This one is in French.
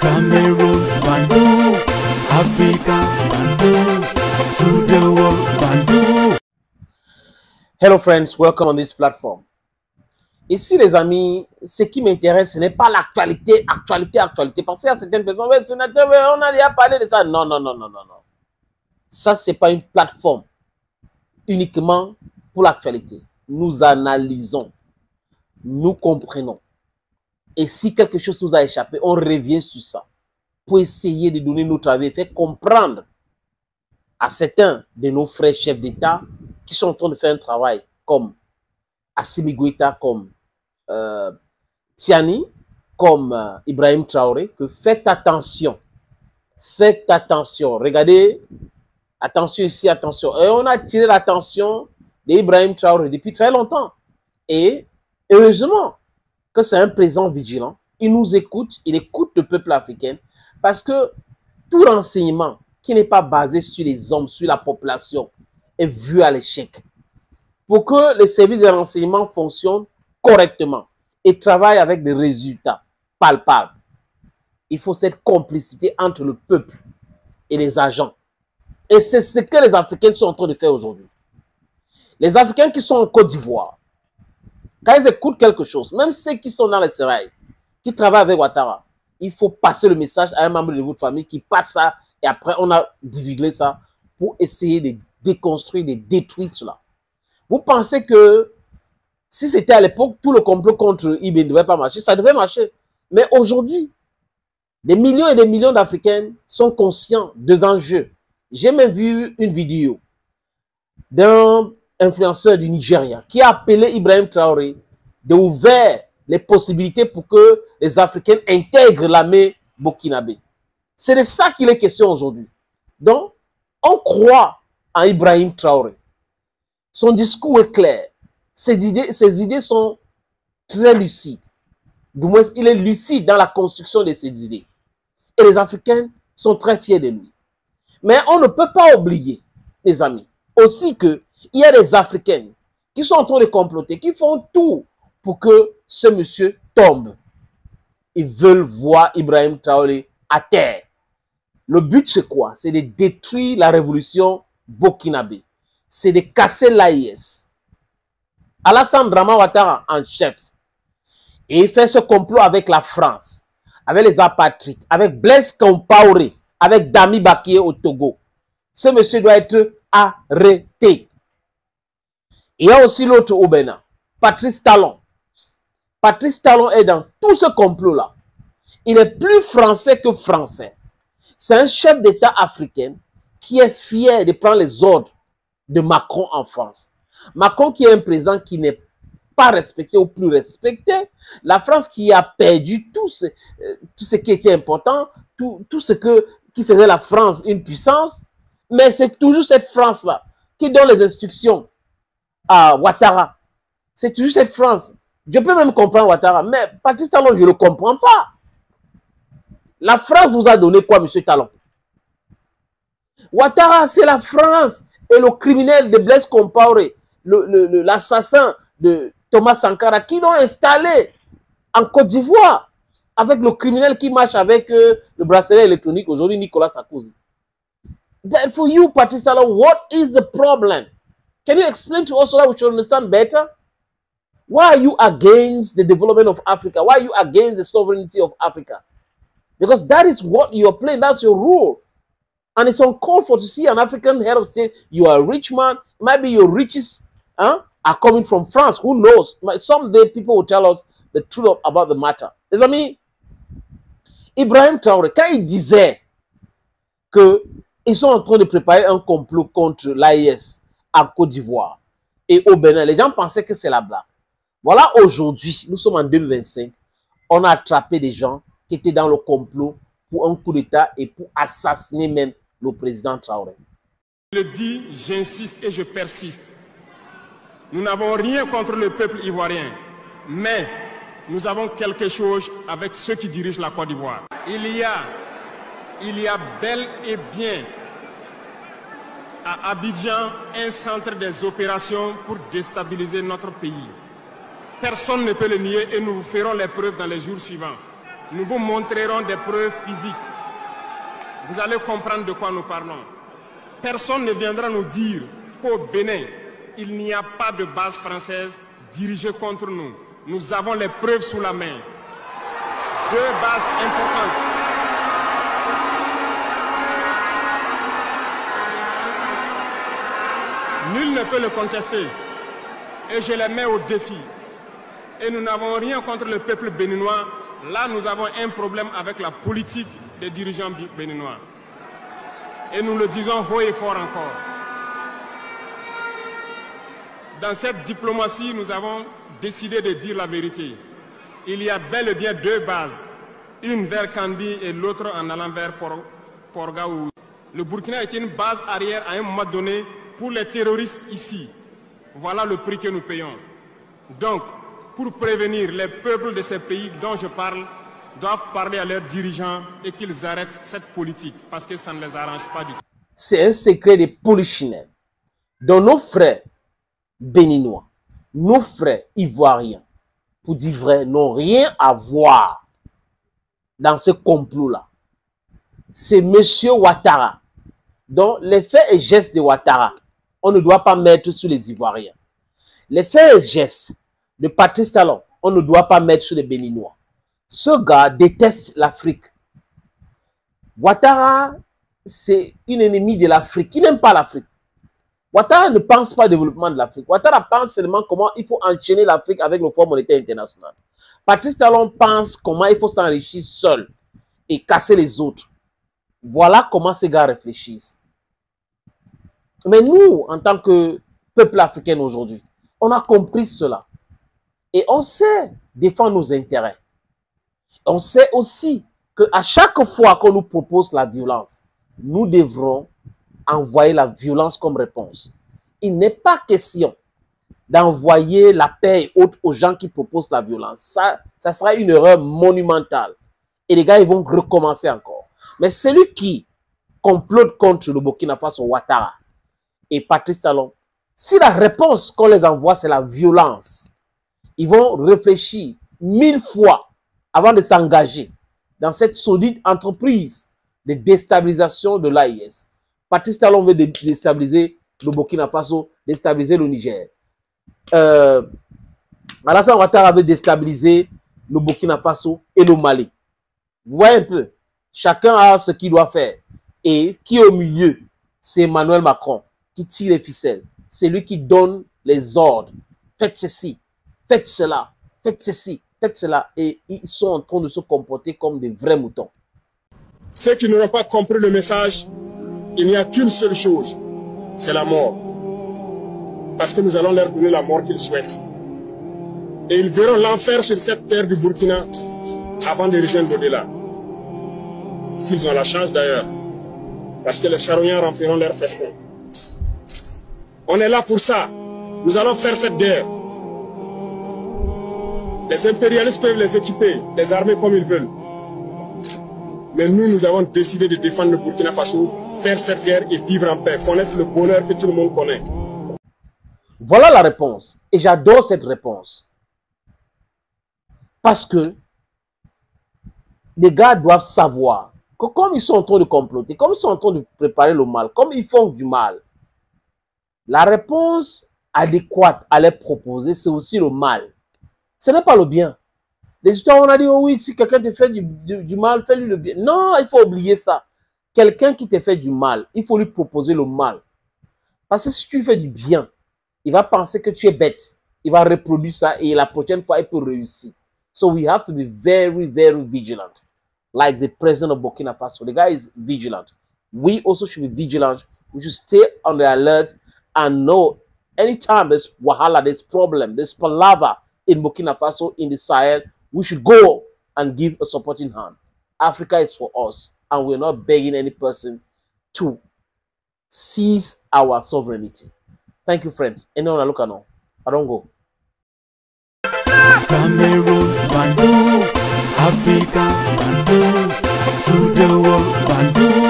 Cameroon, Bandung, Africa, Bandung, to the world, Bandung. Hello friends, welcome on this platform. Ici les amis, ce qui m'intéresse, ce n'est pas l'actualité, parce qu'il y a certaines personnes, ouais, sénateur, on a déjà parlé de ça. Non. Ça, ce n'est pas une plateforme uniquement pour l'actualité. Nous analysons, nous comprenons. Et si quelque chose nous a échappé, on revient sur ça pour essayer de donner notre avis et faire comprendre à certains de nos frères chefs d'État qui sont en train de faire un travail comme Assimi Goïta, comme Tiani, comme Ibrahim Traoré, que faites attention. Faites attention. Regardez, attention ici, attention. Et on a tiré l'attention d'Ibrahim Traoré depuis très longtemps. Et heureusement que c'est un président vigilant. Il nous écoute, il écoute le peuple africain parce que tout renseignement qui n'est pas basé sur les hommes, sur la population, est vu à l'échec. Pour que les services de renseignement fonctionnent correctement et travaillent avec des résultats palpables, il faut cette complicité entre le peuple et les agents. Et c'est ce que les Africains sont en train de faire aujourd'hui. Les Africains qui sont en Côte d'Ivoire, quand ils écoutent quelque chose, même ceux qui sont dans les sérails, qui travaillent avec Ouattara, il faut passer le message à un membre de votre famille qui passe ça et après on a divulgué ça pour essayer de déconstruire, de détruire cela. Vous pensez que si c'était à l'époque, tout le complot contre IB ne devait pas marcher, ça devait marcher. Mais aujourd'hui, des millions et des millions d'Africains sont conscients des enjeux. J'ai même vu une vidéo d'un influenceur du Nigeria qui a appelé Ibrahim Traoré d'ouvrir les possibilités pour que les Africains intègrent l'armée burkinabé. C'est de ça qu'il est question aujourd'hui. Donc, on croit en Ibrahim Traoré. Son discours est clair. Ses idées sont très lucides. Du moins, il est lucide dans la construction de ses idées. Et les Africains sont très fiers de lui. Mais on ne peut pas oublier, les amis, aussi qu'il y a des Africains qui sont en train de comploter, qui font tout pour que ce monsieur tombe. Ils veulent voir Ibrahim Traoré à terre. Le but, c'est quoi? C'est de détruire la révolution burkinabé. C'est de casser l'AIS. Alassane Dramane Ouattara en chef. Et il fait ce complot avec la France, avec les apatrides, avec Blaise Compaoré, avec Dami Bakié au Togo. Ce monsieur doit être arrêté. Il y a aussi l'autre au Bénin, Patrice Talon. Patrice Talon est dans tout ce complot-là. Il est plus français que français. C'est un chef d'État africain qui est fier de prendre les ordres de Macron en France. Macron qui est un président qui n'est pas respecté ou plus respecté. La France qui a perdu tout ce qui était important, tout ce qui faisait la France une puissance. Mais c'est toujours cette France-là qui donne les instructions à Ouattara. C'est toujours cette France. Je peux même comprendre Ouattara, mais Patrice Talon, je ne le comprends pas. La France vous a donné quoi, monsieur Talon? Ouattara, c'est la France et le criminel de Blaise Compaoré, l'assassin de Thomas Sankara, qui l'ont installé en Côte d'Ivoire avec le criminel qui marche avec le bracelet électronique aujourd'hui, Nicolas Sarkozy. But for you, Patrice Talon, what is the problem? Can you explain to us so that we should understand better? Why are you against the development of Africa? Why are you against the sovereignty of Africa? Because that is what you're playing. That's your rule. And it's uncalled for to see an African head of state. You are a rich man. Maybe your riches are coming from France. Who knows? Someday people will tell us the truth about the matter. Les amis, Ibrahim Traoré, quand il disait qu'ils sont en train de préparer un complot contre l'AIS en Côte d'Ivoire et au Bénin, les gens pensaient que c'est la blague. Voilà, aujourd'hui, nous sommes en 2025, on a attrapé des gens qui étaient dans le complot pour un coup d'État et pour assassiner même le président Traoré. Je le dis, j'insiste et je persiste. Nous n'avons rien contre le peuple ivoirien, mais nous avons quelque chose avec ceux qui dirigent la Côte d'Ivoire. Il y a bel et bien à Abidjan un centre des opérations pour déstabiliser notre pays. Personne ne peut le nier et nous ferons les preuves dans les jours suivants. Nous vous montrerons des preuves physiques. Vous allez comprendre de quoi nous parlons. Personne ne viendra nous dire qu'au Bénin, il n'y a pas de base française dirigée contre nous. Nous avons les preuves sous la main. 2 bases importantes. Nul ne peut le contester. Et je les mets au défi. Et nous n'avons rien contre le peuple béninois. Là, nous avons un problème avec la politique des dirigeants béninois. Et nous le disons haut et fort encore. Dans cette diplomatie, nous avons décidé de dire la vérité. Il y a bel et bien 2 bases. Une vers Kandi et l'autre en allant vers Porgaou. Le Burkina était une base arrière à un moment donné pour les terroristes ici. Voilà le prix que nous payons. Donc, pour prévenir les peuples de ces pays dont je parle, doivent parler à leurs dirigeants et qu'ils arrêtent cette politique parce que ça ne les arrange pas du tout. C'est un secret des polichinelles. Donc nos frères béninois, nos frères ivoiriens, pour dire vrai, n'ont rien à voir dans ce complot-là. C'est M. Ouattara. Donc les faits et gestes de Ouattara, on ne doit pas mettre sur les Ivoiriens. Les faits et gestes de Patrice Talon, on ne doit pas mettre sur les Béninois. Ce gars déteste l'Afrique. Ouattara, c'est une ennemie de l'Afrique. Il n'aime pas l'Afrique. Ouattara ne pense pas au développement de l'Afrique. Ouattara pense seulement comment il faut enchaîner l'Afrique avec le Fonds monétaire international. Patrice Talon pense comment il faut s'enrichir seul et casser les autres. Voilà comment ces gars réfléchissent. Mais nous, en tant que peuple africain aujourd'hui, on a compris cela. Et on sait défendre nos intérêts. On sait aussi qu'à chaque fois qu'on nous propose la violence, nous devrons envoyer la violence comme réponse. Il n'est pas question d'envoyer la paix et autres aux gens qui proposent la violence. Ça sera une erreur monumentale. Et les gars, ils vont recommencer encore. Mais celui qui complote contre le Burkina Faso, Ouattara et Patrice Talon, si la réponse qu'on les envoie, c'est la violence, ils vont réfléchir 1000 fois avant de s'engager dans cette solide entreprise de déstabilisation de l'AIS. Patrice Talon veut déstabiliser le Burkina Faso, déstabiliser le Niger. Alassane Ouattara veut déstabiliser le Burkina Faso et le Mali. Vous voyez un peu, chacun a ce qu'il doit faire. Et qui est au milieu, c'est Emmanuel Macron qui tire les ficelles. C'est lui qui donne les ordres. Faites ceci, faites cela, faites ceci, faites cela. Et ils sont en train de se comporter comme des vrais moutons. Ceux qui n'auront pas compris le message, il n'y a qu'une seule chose, c'est la mort. Parce que nous allons leur donner la mort qu'ils souhaitent. Et ils verront l'enfer sur cette terre du Burkina avant de rejoindre au-delà. S'ils ont la chance d'ailleurs. Parce que les charognards rempliront leur festin. On est là pour ça. Nous allons faire cette guerre. Les impérialistes peuvent les équiper, les armer comme ils veulent. Mais nous, nous avons décidé de défendre le Burkina Faso, faire cette guerre et vivre en paix, connaître le bonheur que tout le monde connaît. Voilà la réponse. Et j'adore cette réponse. Parce que les gars doivent savoir que comme ils sont en train de comploter, comme ils sont en train de préparer le mal, comme ils font du mal, la réponse adéquate à leur proposer, c'est aussi le mal. Ce n'est pas le bien. Les histoires, on a dit, oh oui, si quelqu'un te fait du mal, fais-lui le bien. Non, il faut oublier ça. Quelqu'un qui te fait du mal, il faut lui proposer le mal. Parce que si tu lui fais du bien, il va penser que tu es bête. Il va reproduire ça et la prochaine fois, il peut réussir. So we have to be very, very vigilant. Like the president of Burkina Faso. The guy is vigilant. We also should be vigilant. We should stay on the alert and know anytime there's wahala, there's problem, there's palaver in Burkina Faso, in the Sahel, we should go and give a supporting hand. Africa is for us, and we're not begging any person to seize our sovereignty. Thank you, friends. Anyone look at now? I don't go. Cameroon, Bandung, Africa, Bandung, to the world, Bandung.